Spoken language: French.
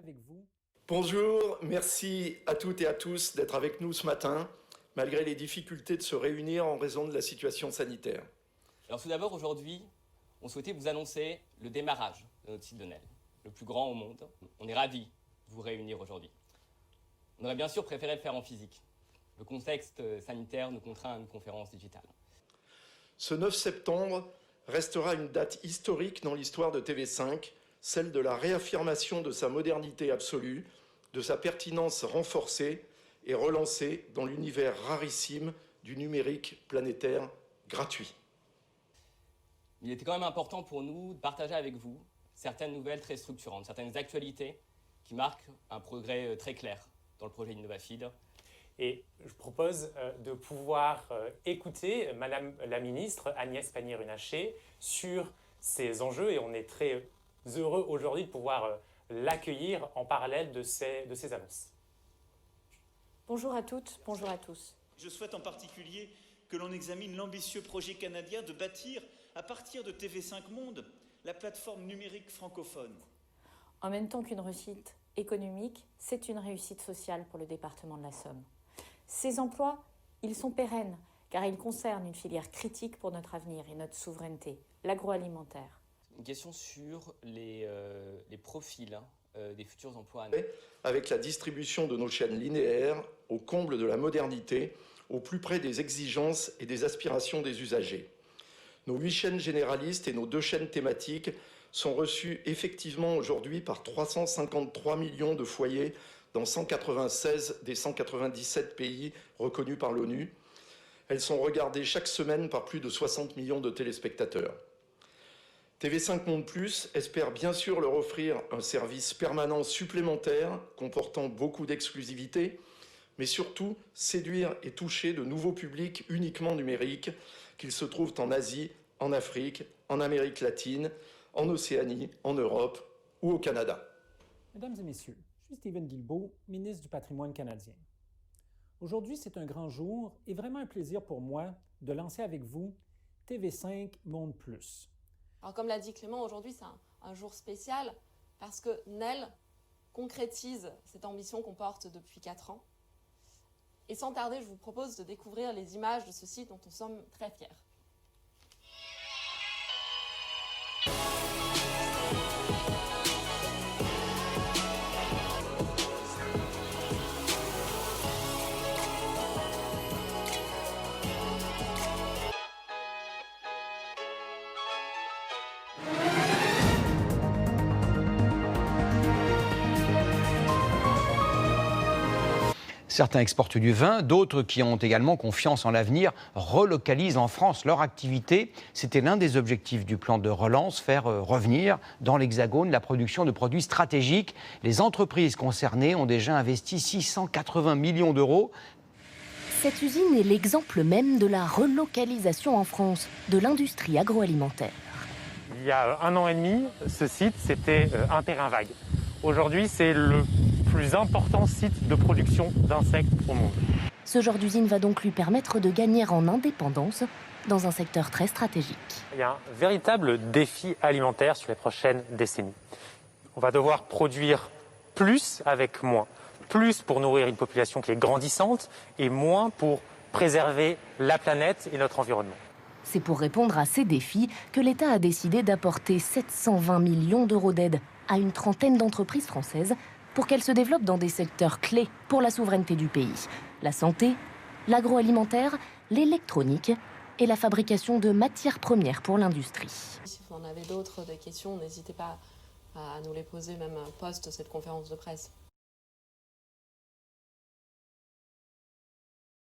avec vous. Bonjour, merci à toutes et à tous d'être avec nous ce matin, malgré les difficultés de se réunir en raison de la situation sanitaire. Alors tout d'abord, aujourd'hui, on souhaitait vous annoncer le démarrage de notre site de NEL, le plus grand au monde. On est ravis de vous réunir aujourd'hui. On aurait bien sûr préféré le faire en physique. Le contexte sanitaire nous contraint à une conférence digitale. Ce 9 septembre restera une date historique dans l'histoire de TV5, celle de la réaffirmation de sa modernité absolue, de sa pertinence renforcée et relancée dans l'univers rarissime du numérique planétaire gratuit. Il était quand même important pour nous de partager avec vous certaines nouvelles très structurantes, certaines actualités qui marquent un progrès très clair dans le projet InnovaFeed. Et je propose de pouvoir écouter Madame la ministre Agnès Pannier-Runacher sur ces enjeux, et on est très heureux aujourd'hui de pouvoir l'accueillir en parallèle de ces annonces. Bonjour à toutes, bonjour à tous. Je souhaite en particulier que l'on examine l'ambitieux projet canadien de bâtir, à partir de TV5 Monde, la plateforme numérique francophone. En même temps qu'une réussite économique, c'est une réussite sociale pour le département de la Somme. Ces emplois, ils sont pérennes, car ils concernent une filière critique pour notre avenir et notre souveraineté, l'agroalimentaire. Une question sur les profils des futurs emplois. Avec la distribution de nos chaînes linéaires au comble de la modernité, au plus près des exigences et des aspirations des usagers. Nos 8 chaînes généralistes et nos 2 chaînes thématiques sont reçues effectivement aujourd'hui par 353 millions de foyers dans 196 des 197 pays reconnus par l'ONU. Elles sont regardées chaque semaine par plus de 60 millions de téléspectateurs. TV5 Monde Plus espère bien sûr leur offrir un service permanent supplémentaire comportant beaucoup d'exclusivité, mais surtout séduire et toucher de nouveaux publics uniquement numériques, qu'ils se trouvent en Asie, en Afrique, en Amérique latine, en Océanie, en Europe ou au Canada. Mesdames et messieurs, je suis Stephen Guilbeault, ministre du Patrimoine canadien. Aujourd'hui, c'est un grand jour et vraiment un plaisir pour moi de lancer avec vous TV5 Monde Plus. Alors comme l'a dit Clément, aujourd'hui c'est un jour spécial parce que NEL concrétise cette ambition qu'on porte depuis 4 ans. Et sans tarder, je vous propose de découvrir les images de ce site dont nous sommes très fiers. Certains exportent du vin, d'autres qui ont également confiance en l'avenir relocalisent en France leur activité. C'était l'un des objectifs du plan de relance, faire revenir dans l'Hexagone la production de produits stratégiques. Les entreprises concernées ont déjà investi 680 millions d'euros. Cette usine est l'exemple même de la relocalisation en France de l'industrie agroalimentaire. Il y a 1 an et demi, ce site, c'était un terrain vague. Aujourd'hui, c'est le plus important site de production d'insectes au monde. Ce genre d'usine va donc lui permettre de gagner en indépendance dans un secteur très stratégique. Il y a un véritable défi alimentaire sur les prochaines décennies. On va devoir produire plus avec moins. Plus pour nourrir une population qui est grandissante et moins pour préserver la planète et notre environnement. C'est pour répondre à ces défis que l'État a décidé d'apporter 720 millions d'euros d'aide à une trentaine d'entreprises françaises pour qu'elles se développent dans des secteurs clés pour la souveraineté du pays. La santé, l'agroalimentaire, l'électronique et la fabrication de matières premières pour l'industrie. Si vous en avez d'autres, des questions, n'hésitez pas à nous les poser même post cette conférence de presse.